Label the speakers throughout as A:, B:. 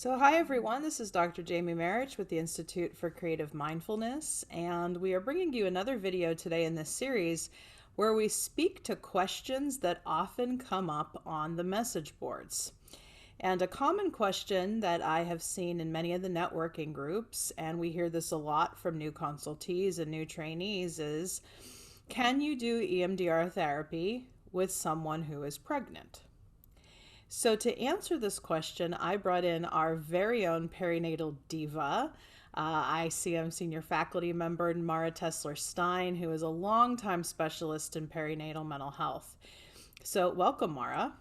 A: Hi everyone, this is Dr. Jamie Marich with the Institute for Creative Mindfulness, and we are bringing you another video today in this series where we speak to questions that often come up on the message boards. And a common question that I have seen in many of the networking groups, and we hear this a lot from new consultees and new trainees, is can you do EMDR therapy with someone who is pregnant? So, to answer this question, I brought in our very own perinatal diva, ICM senior faculty member Mara Tesler Stein, who is a longtime specialist in perinatal mental health. So, welcome, Mara.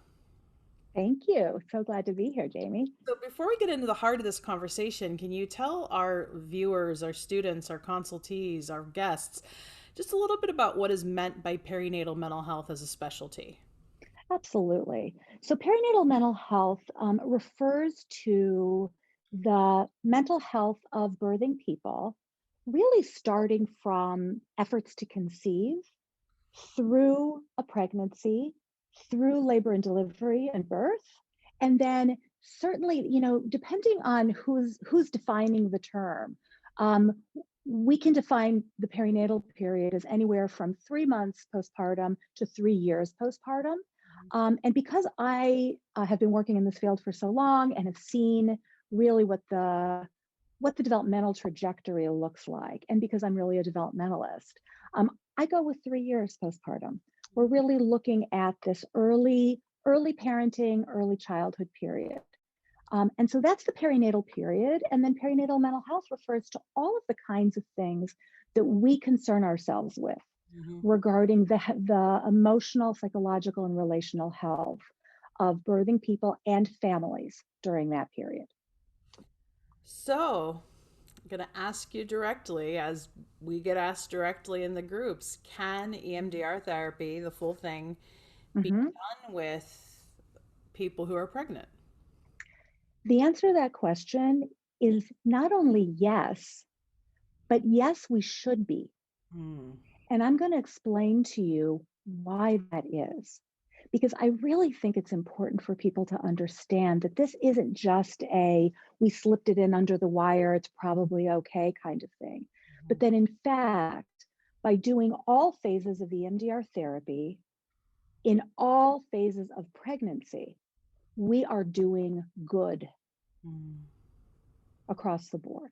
B: Thank you. So glad to be here, Jamie.
A: So, before we get into the heart of this conversation, can you tell our viewers, our students, our consultees, our guests, just a little bit about what is meant by perinatal mental health as a specialty?
B: Absolutely. So, perinatal mental health refers to the mental health of birthing people, really starting from efforts to conceive through a pregnancy, through labor and delivery and birth, and then certainly, depending on who's defining the term, um, we can define the perinatal period as anywhere from 3 months postpartum to 3 years postpartum. And because I have been working in this field for so long and have seen really what the developmental trajectory looks like, and because I'm really a developmentalist, I go with 3 years postpartum. We're really looking at this early parenting, early childhood period. And so that's the perinatal period. And then perinatal mental health refers to all of the kinds of things that we concern ourselves with
A: Mhm.
B: regarding the emotional, psychological, and relational health of birthing people and families during that period.
A: I'm going to ask you directly, as we get asked directly in the groups, can EMDR therapy, the full thing, be
B: Mhm.
A: done with people who are pregnant?
B: The answer to that question is not only yes, but yes, we should be.
A: Hmm.
B: And I'm going to explain to you why that is. Because I really think it's important for people to understand that this isn't just a we slipped it in under the wire, it's probably okay kind of thing. But that in fact, by doing all phases of EMDR therapy in all phases of pregnancy, we are doing good
A: Hmm.
B: across the board.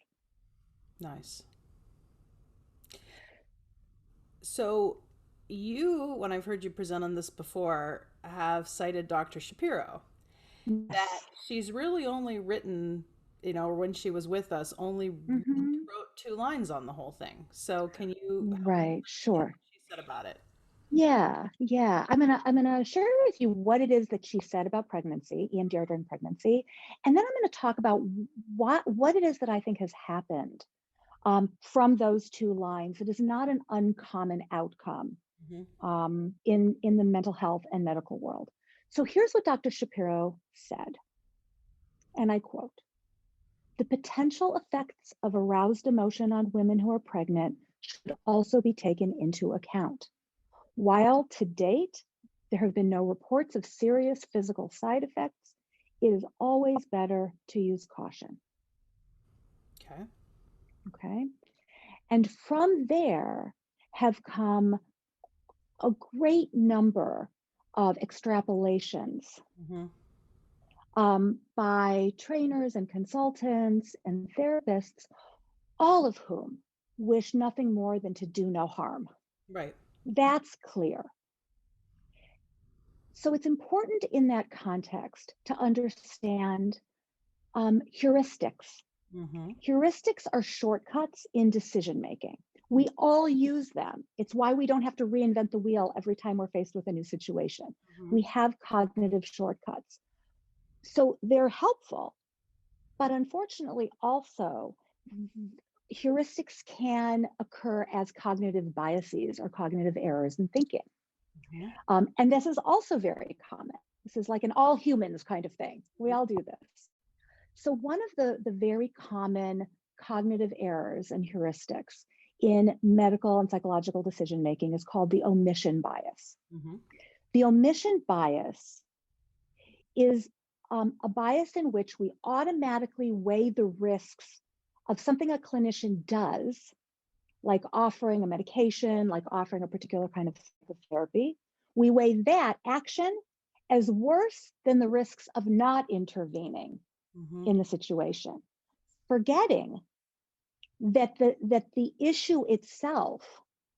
A: Nice. So, you, when I've heard you present on this before, have cited Dr. Shapiro, that
B: Yes.
A: she's really only written, when she was with us, only
B: Mm-hmm.
A: wrote 2 lines on the whole thing. So, can you help me
B: Right,
A: understand
B: sure.
A: what she said about it?
B: Yeah. I'm gonna share with you what it is that she said about pregnancy, EMDR during pregnancy, and then I'm going to talk about what it is that I think has happened from those 2 lines. It is not an uncommon outcome
A: Hmm.
B: in the mental health and medical world. So here's what Dr. Shapiro said, and I quote: "The potential effects of aroused emotion on women who are pregnant should also be taken into account. While to date, there have been no reports of serious physical side effects, it is always better to use caution."
A: Okay.
B: Okay. And from there have come a great number of extrapolations
A: Hmm.
B: by trainers and consultants and therapists, all of whom wish nothing more than to do no harm.
A: Right.
B: That's clear. So it's important in that context to understand heuristics.
A: Hmm.
B: Heuristics are shortcuts in decision making. We all use them. It's why we don't have to reinvent the wheel every time we're faced with a new situation.
A: Hmm.
B: We have cognitive shortcuts. So they're helpful, but unfortunately, also, heuristics can occur as cognitive biases or cognitive errors in thinking.
A: Hmm.
B: And this is also very common. This is like an all humans kind of thing. We all do this. So, one of the very common cognitive errors and heuristics in medical and psychological decision making is called the omission bias.
A: Hmm.
B: The omission bias is a bias in which we automatically weigh the risks of something a clinician does, like offering a medication, like offering a particular kind of therapy. We weigh that action as worse than the risks of not intervening
A: Mm-hmm.
B: in the situation, forgetting that the issue itself,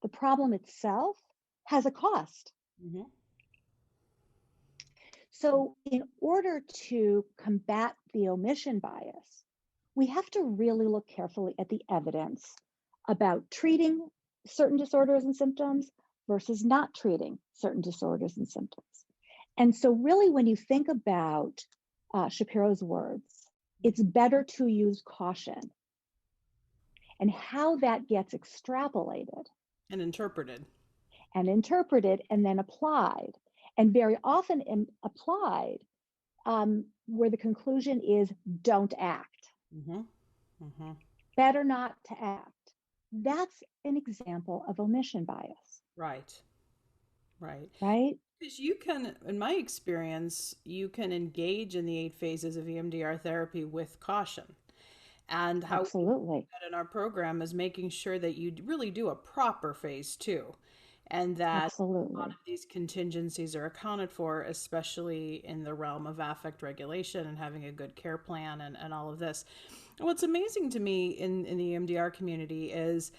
B: the problem itself, has a cost.
A: Mm-hmm.
B: So in order to combat the omission bias, we have to really look carefully at the evidence about treating certain disorders and symptoms versus not treating certain disorders and symptoms. And so really when you think about Shapiro's words, it's better to use caution, and how that gets extrapolated
A: And interpreted.
B: and then applied, and very often applied where the conclusion is don't act.
A: Mm-hmm. Mm-hmm.
B: Better not to act. That's an example of omission bias,
A: Right. Right.
B: right?
A: Because you can, in my experience, you can engage in the 8 phases of EMDR therapy with caution. And how we do
B: Absolutely.
A: that in our program is making sure that you really do a proper phase 2, and that a lot
B: Absolutely.
A: of these contingencies are accounted for, especially in the realm of affect regulation and having a good care plan and all of this. And what's amazing to me in the EMDR community is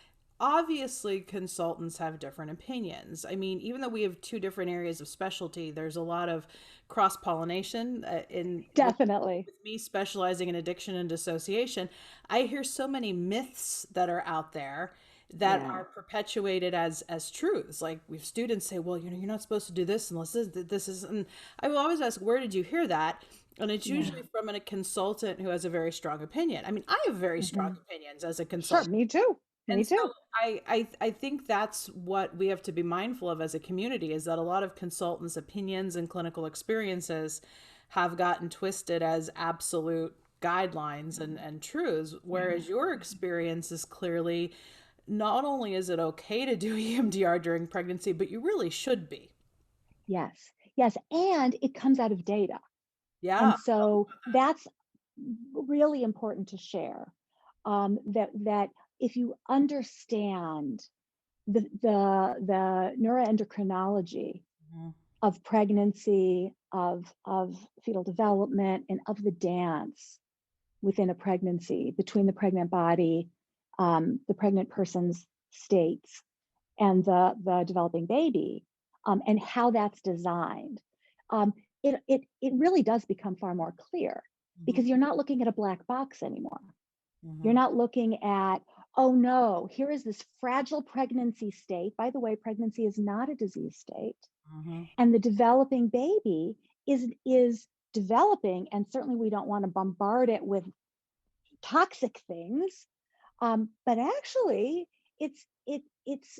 A: obviously consultants have different opinions. I mean, even though we have 2 different areas of specialty, there's a lot of cross pollination in
B: Definitely.
A: with me specializing in addiction and dissociation. I hear so many myths that are out there that
B: Yeah.
A: are perpetuated as truths. Like we have students say, well, you're not supposed to do this unless this is, and I will always ask, where did you hear that? And it's
B: Yeah.
A: usually from a consultant who has a very strong opinion. I mean, I have very strong
B: Mm-hmm.
A: opinions as a
B: Sure.
A: consultant.
B: Me too. Me
A: And so
B: too.
A: I think that's what we have to be mindful of as a community, is that a lot of consultants' opinions and clinical experiences have gotten twisted as absolute guidelines and truths, whereas your experience is clearly not only is it okay to do EMDR during pregnancy, but you really should be.
B: Yes. Yes. And it comes out of data. And
A: Yeah.
B: so that's really important to share. That if you understand the neuroendocrinology
A: Mhm.
B: of pregnancy, of fetal development, and of the dance within a pregnancy between the pregnant body, the pregnant person's states, and the developing baby, and how that's designed, um, it really does become far more clear,
A: Mhm.
B: because you're not looking at a black box anymore. You're
A: Mhm.
B: not looking at, oh no, here is this fragile pregnancy state. By the way, pregnancy is not a disease state.
A: Mhm.
B: And the developing baby is developing, and certainly we don't want to bombard it with toxic things. But actually, it's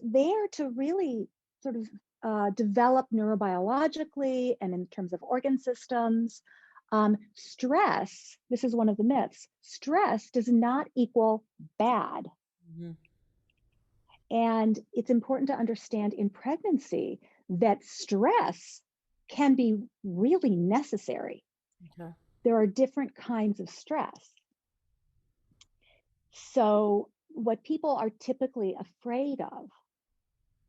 B: there to really sort of develop neurobiologically and in terms of organ systems. Stress, this is one of the myths, stress does not equal bad.
A: Mhm.
B: And it's important to understand in pregnancy that stress can be really necessary.
A: Okay.
B: There are different kinds of stress. So, what people are typically afraid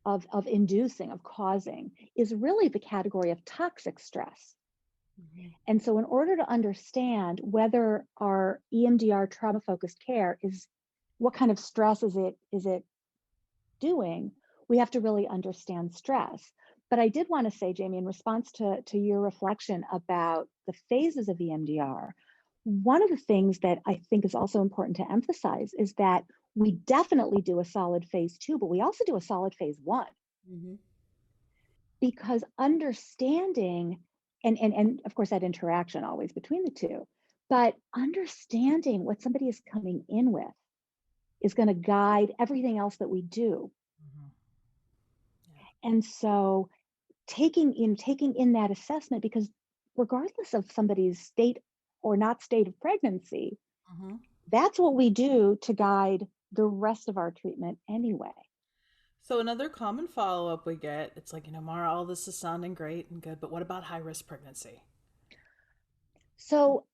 B: of inducing, of causing, is really the category of toxic stress.
A: Mhm.
B: And so, in order to understand whether our EMDR trauma focused care is, what kind of stress is it doing, we have to really understand stress. But I did want to say, Jamie, in response to your reflection about the phases of EMDR, one of the things that I think is also important to emphasize is that we definitely do a solid phase 2, but we also do a solid phase 1,
A: Mhm.
B: because understanding, and of course that interaction always between the two, but understanding what somebody is coming in with is going to guide everything else that we do.
A: Mhm. Yeah.
B: And so taking in that assessment, because regardless of somebody's state or not state of pregnancy,
A: Mhm.
B: that's what we do to guide the rest of our treatment anyway.
A: So another common follow-up we get, it's like, Mara, all this is sounding great and good, but what about high-risk pregnancy?
B: So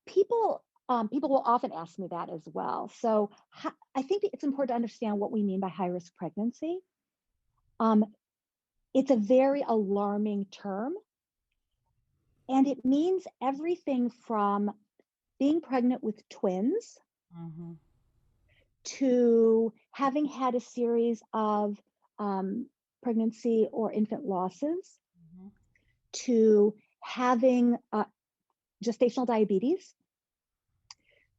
B: people will often ask me that as well. So I think it's important to understand what we mean by high risk pregnancy. Um, it's a very alarming term, and it means everything from being pregnant with twins
A: Mm-hmm.
B: to having had a series of pregnancy or infant losses
A: Mm-hmm.
B: to having gestational diabetes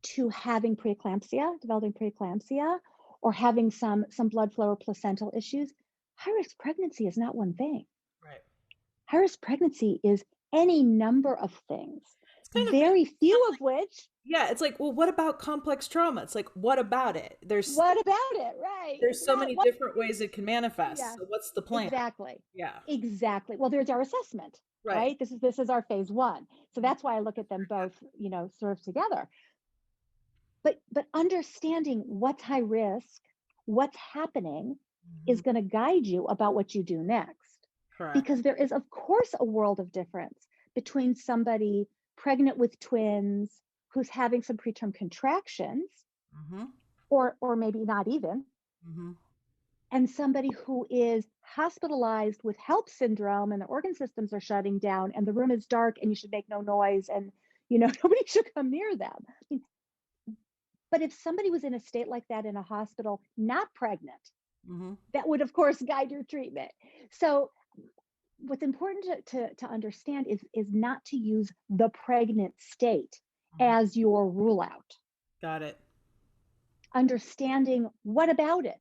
B: to having preeclampsia, developing preeclampsia, or having some blood flow or placental issues. High risk pregnancy is not one thing.
A: Right.
B: High risk pregnancy is any number of things,
A: It's kind of
B: very few of which.
A: yeah, it's like, well, what about complex trauma? It's like, what about it?
B: What about it? Right.
A: There's so many
B: What?
A: different ways it can manifest.
B: Yes,
A: So what's the plan?
B: exactly.
A: Yeah.
B: Exactly. Well, there's our assessment,
A: Right.
B: right? This is our phase one. So that's why I look at them both, sort of together. But understanding what's high risk, what's happening
A: Mm-hmm.
B: is going to guide you about what you do next.
A: Correct.
B: Because there is, of course, a world of difference between somebody pregnant with twins who's having some preterm contractions,
A: Mm-hmm.
B: or maybe not even,
A: Mm-hmm.
B: and somebody who is hospitalized with HELP syndrome and the organ systems are shutting down and the room is dark and you should make no noise and nobody should come near them. But if somebody was in a state like that in a hospital, not pregnant,
A: Mm-hmm.
B: that would, of course, guide your treatment. So what's important to understand is not to use the pregnant state
A: Mm-hmm.
B: as your rule out.
A: Got it.
B: Understanding what about it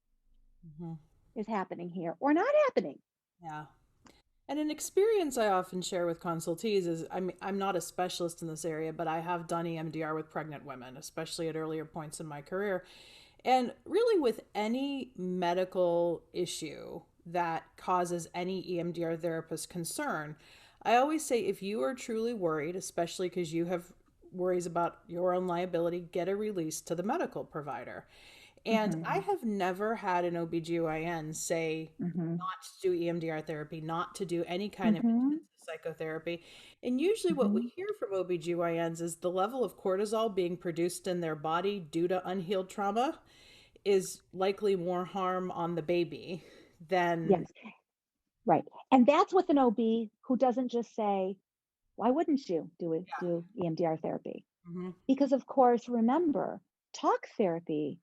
A: Mm-hmm.
B: is happening here or not happening.
A: Yeah. And an experience I often share with consultees is I'm not a specialist in this area, but I have done EMDR with pregnant women, especially at earlier points in my career. And really, with any medical issue that causes any EMDR therapist concern, I always say if you are truly worried, especially because you have worries about your own liability, get a release to the medical provider. And I
B: Mm-hmm.
A: have never had an OBGYN say
B: Mm-hmm.
A: not to do EMDR therapy, not to do any kind of
B: Mm-hmm.
A: intensive psychotherapy. And usually, what we
B: Mm-hmm.
A: hear from OBGYNs is the level of cortisol being produced in their body due to unhealed trauma is likely more harm on the baby than.
B: Yes, right. And that's with an OB who doesn't just say, why wouldn't you do EMDR therapy?
A: Hmm.
B: Because, of course, remember, talk therapy,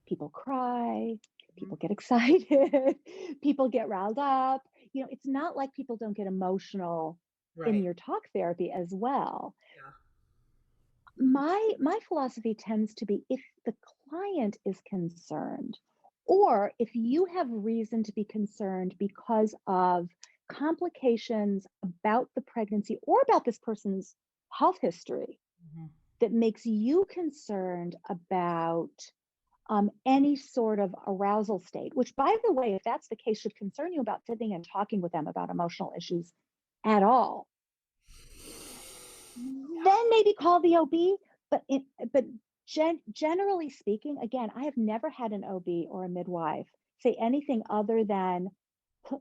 B: people cry, people get excited, people get riled up. It's not like people don't get emotional in
A: Right.
B: your talk therapy as well.
A: Yeah.
B: My philosophy tends to be if the client is concerned, or if you have reason to be concerned because of complications about the pregnancy or about this person's health history
A: Hmm.
B: that makes you concerned about any sort of arousal state, which, by the way, if that's the case, should concern you about sitting and talking with them about emotional issues at all, then maybe call the OB. But generally speaking, again, I have never had an OB or a midwife say anything other than,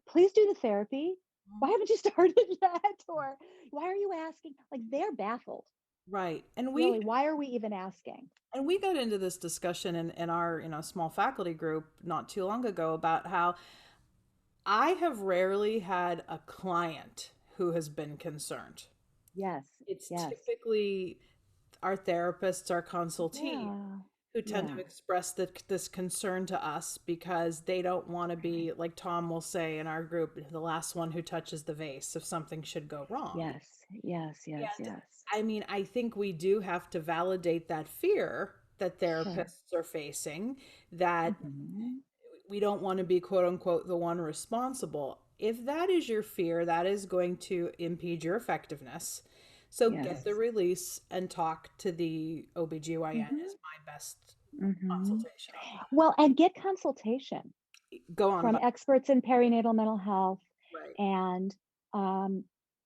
B: please do the therapy. Why haven't you started yet? Or why are you asking? Like, they're baffled.
A: Right.
B: Really, why are we even asking?
A: And we got into this discussion in our small faculty group not too long ago about how I have rarely had a client who has been concerned.
B: Yes,
A: It's
B: yes.
A: typically our therapists, our consultees,
B: Yeah,
A: who tend to
B: yeah,
A: express this concern to us because they don't want to
B: right.
A: be, like Tom will say in our group, the last one who touches the vase if something should go wrong.
B: Yes, yes, yes,
A: And
B: yes.
A: I mean, I think we do have to validate that fear that
B: Sure.
A: therapists are facing, that
B: Hmm.
A: we don't want to be quote unquote the one responsible. If that is your fear, that is going to impede your effectiveness. So get
B: Yes.
A: the release and talk to the OBGYN is
B: Hmm.
A: my best
B: Hmm.
A: consultation on
B: Well, and get consultation
A: that. Go on
B: from
A: about.
B: experts in perinatal mental health
A: Right.
B: and um,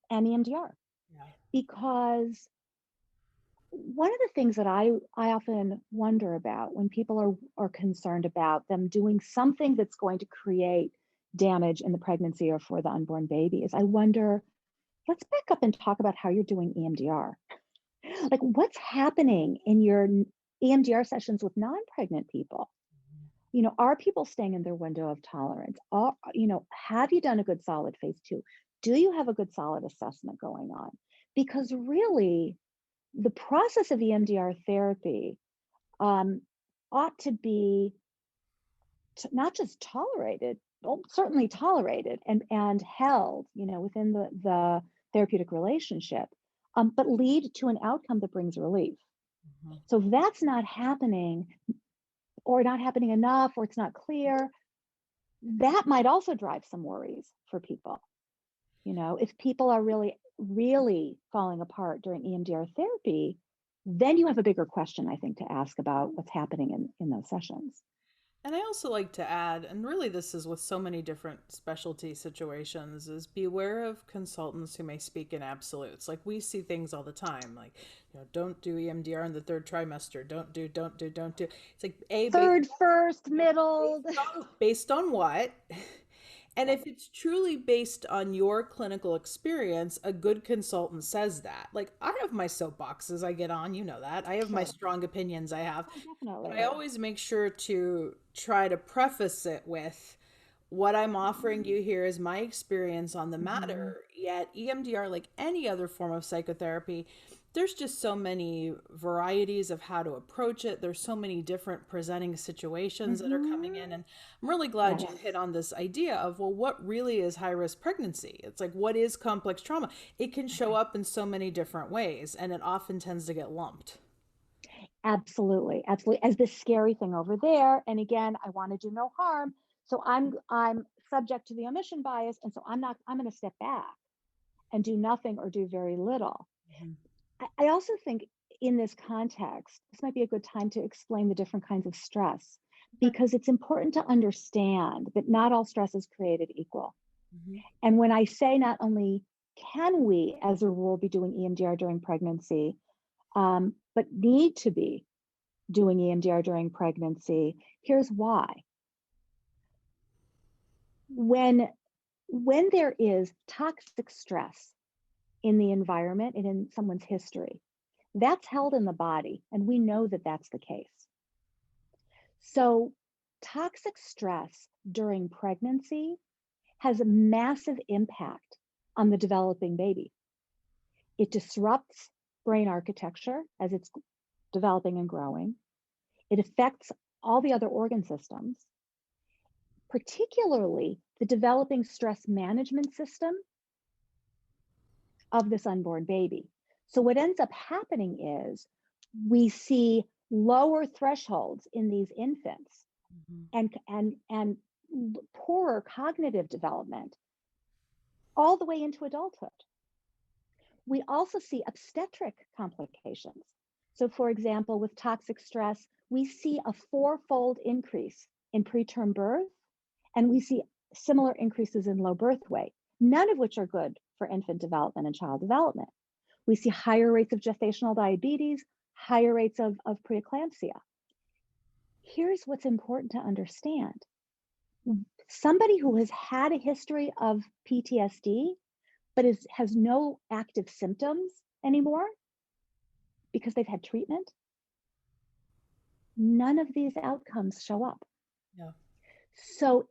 B: EMDR,
A: Yeah.
B: because one of the things that I often wonder about when people are concerned about them doing something that's going to create damage in the pregnancy or for the unborn baby is I wonder, let's back up and talk about how you're doing EMDR. Like, what's happening in your EMDR sessions with non-pregnant people? Are people staying in their window of tolerance? Have you done a good solid phase 2? Do you have a good solid assessment going on? Because really, the process of EMDR therapy ought to be not just tolerated, well, certainly tolerated and held, within the therapeutic relationship, but lead to an outcome that brings relief.
A: Mm-hmm.
B: So if that's not happening, or not happening enough, or it's not clear, that might also drive some worries for people. If people are really, really falling apart during EMDR therapy, then you have a bigger question, I think, to ask about what's happening in those sessions.
A: And I also like to add, and really this is with so many different specialty situations, is beware of consultants who may speak in absolutes. Like we see things all the time, like, don't do EMDR in the third trimester. Don't do. It's like
B: Third, first, middle.
A: Based on what? And if it's truly based on your clinical experience, a good consultant says that. Like I have my soapboxes I get on, you know that. I have my
B: Sure.
A: strong opinions I have.
B: Oh,
A: But
B: definitely.
A: I always make sure to try to preface it with what I'm offering you here is my experience on the
B: Mm-hmm.
A: matter. Yet EMDR, like any other form of psychotherapy, there's just so many varieties of how to approach it. There's so many different presenting situations that are coming
B: Mm-hmm.
A: in. And I'm really glad you
B: Yes.
A: hit on this idea of, well, what really is high risk pregnancy? It's like, what is complex trauma? It can show
B: Okay.
A: up in so many different ways, and it often tends to get lumped.
B: Absolutely, absolutely. As this scary thing over there, and again, I want to do no harm, so I'm subject to the omission bias, and so I'm going to step back and do nothing or do very little.
A: Mhm.
B: I also think in this context, this might be a good time to explain the different kinds of stress,
A: Okay.
B: because it's important to understand that not all stress is created equal.
A: Mhm.
B: And when I say not only can we, as a rule, be doing EMDR during pregnancy, but need to be doing EMDR during pregnancy, here's why. When there is toxic stress in the environment and in someone's history, that's held in the body, and we know that that's the case. So toxic stress during pregnancy has a massive impact on the developing baby. It disrupts brain architecture as it's developing and growing. It affects all the other organ systems, particularly the developing stress management system of this unborn baby. So what ends up happening is we see lower thresholds in these infants,
A: Mhm.
B: and poorer cognitive development all the way into adulthood. We also see obstetric complications. So for example, with toxic stress, we see a 4-fold increase in preterm birth, and we see similar increases in low birth weight, none of which are good for infant development and child development. We see higher rates of gestational diabetes, higher rates of preeclampsia. Here's what's important to understand. Somebody who has had a history of PTSD, but has no active symptoms anymore because they've had treatment, none of these outcomes show up.
A: Yeah.
B: So,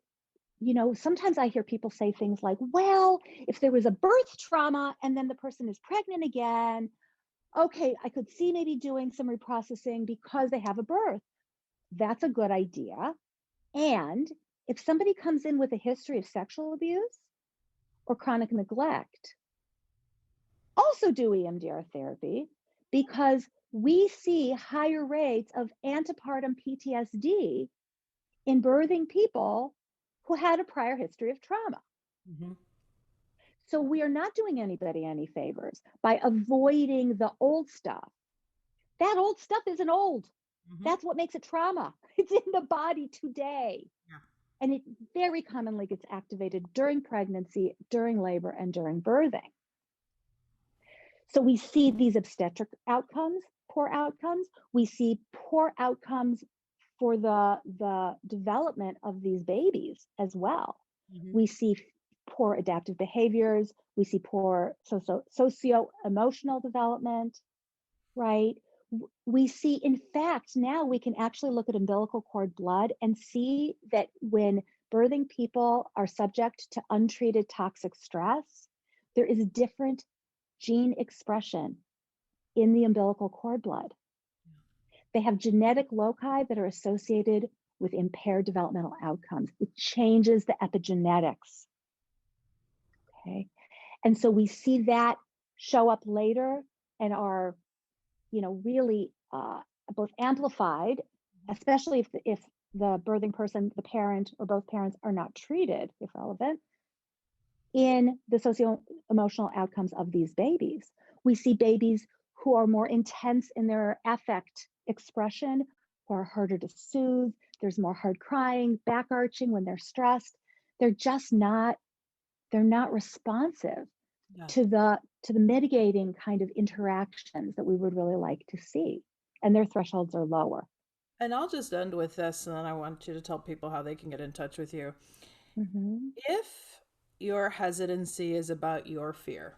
B: sometimes I hear people say things like, well, if there was a birth trauma and then the person is pregnant again, okay, I could see maybe doing some reprocessing because they have a birth. That's a good idea. And if somebody comes in with a history of sexual abuse or chronic neglect, also do EMDR therapy, because we see higher rates of antepartum PTSD in birthing people who had a prior history of trauma.
A: Mhm.
B: So we are not doing anybody any favors by avoiding the old stuff. That old stuff isn't old.
A: Mhm.
B: That's what makes it trauma. It's in the body today.
A: Yeah.
B: And it very commonly gets activated during pregnancy, during labor, and during birthing. So we see these obstetric outcomes, poor outcomes. We see poor outcomes for the development of these babies as well.
A: Mhm.
B: We see poor adaptive behaviors. We see poor socio-emotional development, right? We see, in fact, now we can actually look at umbilical cord blood and see that when birthing people are subject to untreated toxic stress, there is different gene expression in the umbilical cord blood. They have genetic loci that are associated with impaired developmental outcomes. It changes the epigenetics. Okay. And so we see that show up later and are, really both amplified, especially if the birthing person, the parent, or both parents are not treated, if relevant, in the socio-emotional outcomes of these babies. We see babies who are more intense in their affect expression, who are harder to soothe. There's more hard crying, back arching when they're stressed. They're just not, they're not responsive to the mitigating kind of interactions that we would really like to see. And their thresholds are lower.
A: And I'll just end with this, and then I want you to tell people how they can get in touch with you.
B: Mm-hmm.
A: If your hesitancy is about your fear,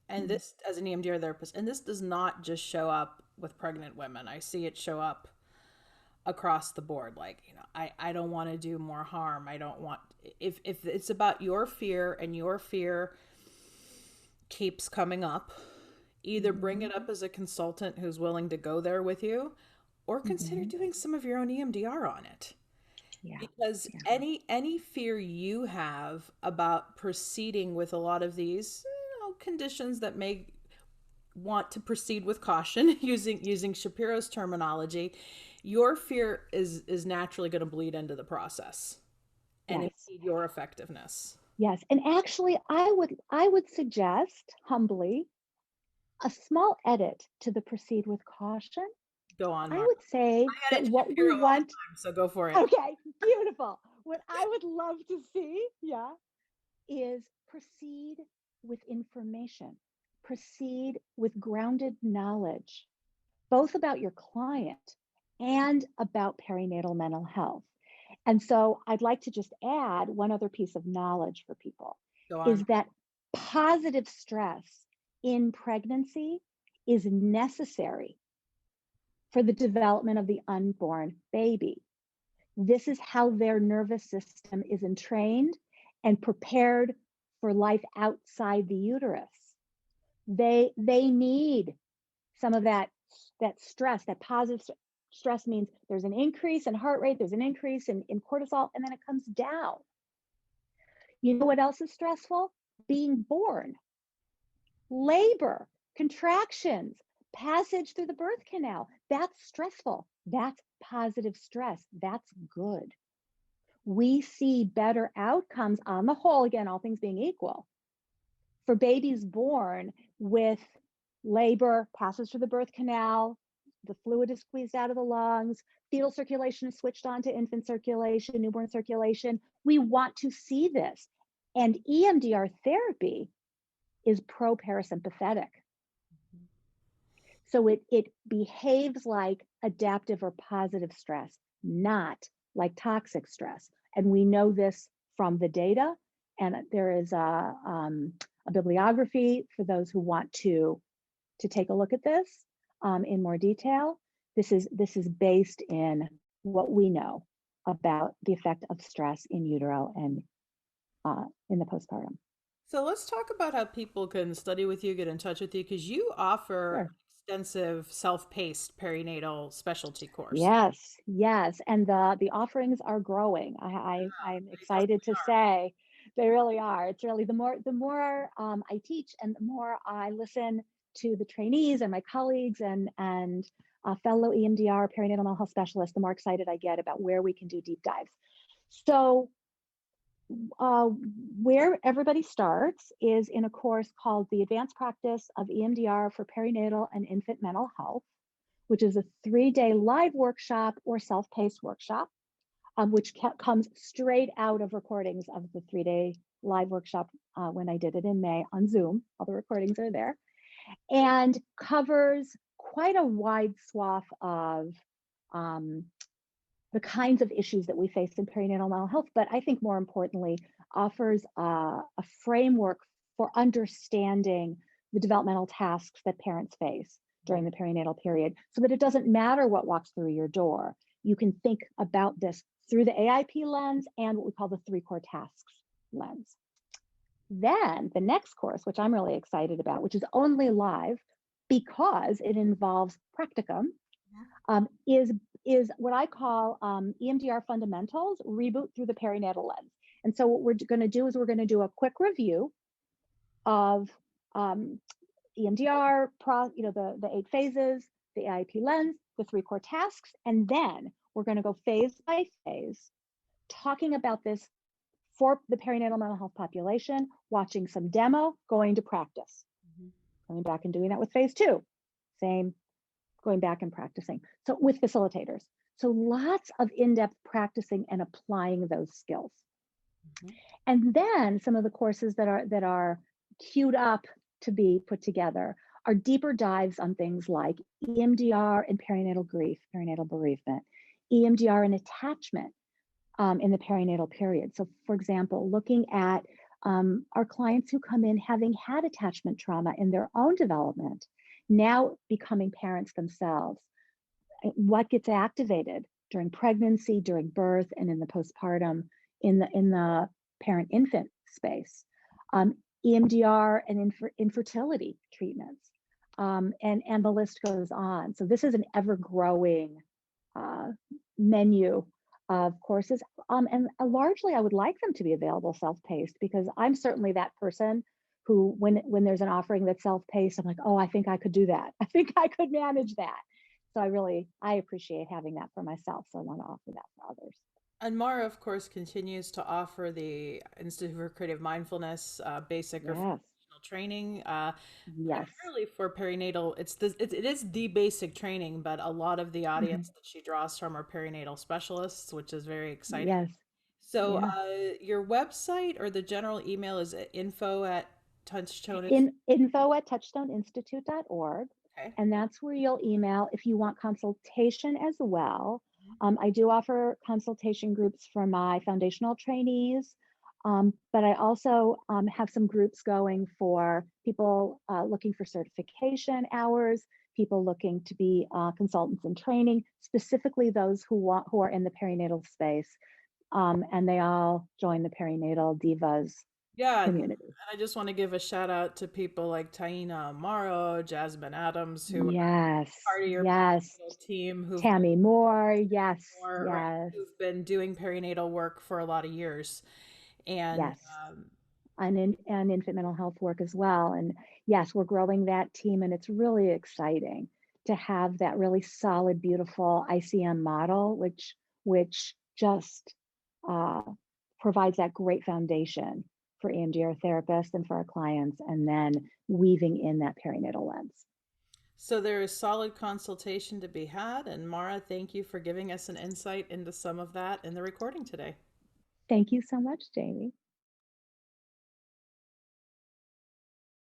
A: and this, as an EMDR therapist, and this does not just show up with pregnant women, I see it show up across the board. Like, I don't want to do more harm. I don't want, if it's about your fear and your fear keeps coming up, either bring it up as a consultant who's willing to go there with you, or consider doing some of your own EMDR on it.
B: Yeah.
A: Because any fear you have about proceeding with a lot of these conditions that may want to proceed with caution, using Shapiro's terminology, your fear is naturally going to bleed into the process and impede your effectiveness.
B: Yes. And actually, I would suggest humbly a small edit to the proceed with caution.
A: Go on,
B: I
A: Mark.
B: would say that what we want,
A: time, so go for it.
B: okay, beautiful. What I would love to see, is proceed with information, proceed with grounded knowledge, both about your client and about perinatal mental health. And so I'd like to just add one other piece of knowledge for people is that positive stress in pregnancy is necessary for the development of the unborn baby. This is how their nervous system is entrained and prepared for life outside the uterus. They need some of that stress. That positive stress means there's an increase in heart rate, there's an increase in cortisol, and then it comes down. You know what else is stressful? Being born, labor, contractions, passage through the birth canal. That's stressful. That's positive stress. That's good. We see better outcomes on the whole, again, all things being equal, for babies born with labor, passage through the birth canal, the fluid is squeezed out of the lungs, fetal circulation is switched on to infant circulation, newborn circulation. We want to see this. And EMDR therapy is pro-parasympathetic. So it behaves like adaptive or positive stress, not like toxic stress. And we know this from the data. And there is a bibliography for those who want to take a look at this in more detail. This is based in what we know about the effect of stress in utero and in the postpartum.
A: So let's talk about how people can study with you, get in touch with you, because you offer extensive self-paced perinatal specialty course.
B: Yes, and the offerings are growing. I'm excited to say they really are. It's really the more I teach and the more I listen to the trainees and my colleagues and fellow EMDR perinatal mental health specialists, the more excited I get about where we can do deep dives. So where everybody starts is in a course called the Advanced Practice of EMDR for Perinatal and Infant Mental Health, which is a 3-day live workshop or self-paced workshop, which comes straight out of recordings of the 3-day live workshop when I did it in May on Zoom. All the recordings are there, and covers quite a wide swath of the kinds of issues that we face in perinatal mental health, but I think more importantly, offers a framework for understanding the developmental tasks that parents face during the perinatal period so that it doesn't matter what walks through your door. You can think about this through the AIP lens and what we call the 3 core tasks lens. Then the next course, which I'm really excited about, which is only live because it involves practicum, is what I call EMDR fundamentals, reboot through the perinatal lens. And so what we're going to do is we're going to do a quick review of EMDR, the 8 phases, the AIP lens, the 3 core tasks, and then we're going to go phase by phase, talking about this for the perinatal mental health population, watching some demo, going to practice, coming back and doing that with phase 2, same, going back and practicing. So with facilitators. So lots of in-depth practicing and applying those skills. And then some of the courses that are queued up to be put together are deeper dives on things like EMDR and perinatal grief, perinatal bereavement, EMDR and attachment in the perinatal period. So for example, looking at our clients who come in having had attachment trauma in their own development, now becoming parents themselves, what gets activated during pregnancy, during birth, and in the postpartum in the parent-infant space. EMDR and infertility treatments, and the list goes on. So this is an ever-growing menu of courses, and largely I would like them to be available self-paced, because I'm certainly that person who, when there's an offering that's self-paced, I'm like, oh, I think I could do that. I think I could manage that. So I appreciate having that for myself. So I want to offer that for others.
A: And Mara, of course, continues to offer the Institute for Creative Mindfulness basic or foundational training, primarily for perinatal. It is the basic training, but a lot of the audience that she draws from are perinatal specialists, which is very exciting.
B: Yes.
A: So your website or the general email is info@touchstone.
B: Info@touchstoneinstitute.org.
A: Okay.
B: And that's where you'll email if you want consultation as well. I do offer consultation groups for my foundational trainees, but I also have some groups going for people looking for certification hours, people looking to be consultants in training, specifically those who are in the perinatal space, and they all join the Perinatal Divas community.
A: And I just want to give a shout out to people like Taina Amaro, Jasmine Adams, who are part of your perinatal team,
B: Tammy Moore,
A: who've been doing perinatal work for a lot of years, and
B: and infant mental health work as well. And yes, we're growing that team, and it's really exciting to have that really solid, beautiful ICM model, which just provides that great foundation for EMDR therapists and for our clients, and then weaving in that perinatal lens.
A: So there is solid consultation to be had. And Mara, thank you for giving us an insight into some of that in the recording today.
B: Thank you so much, Jamie.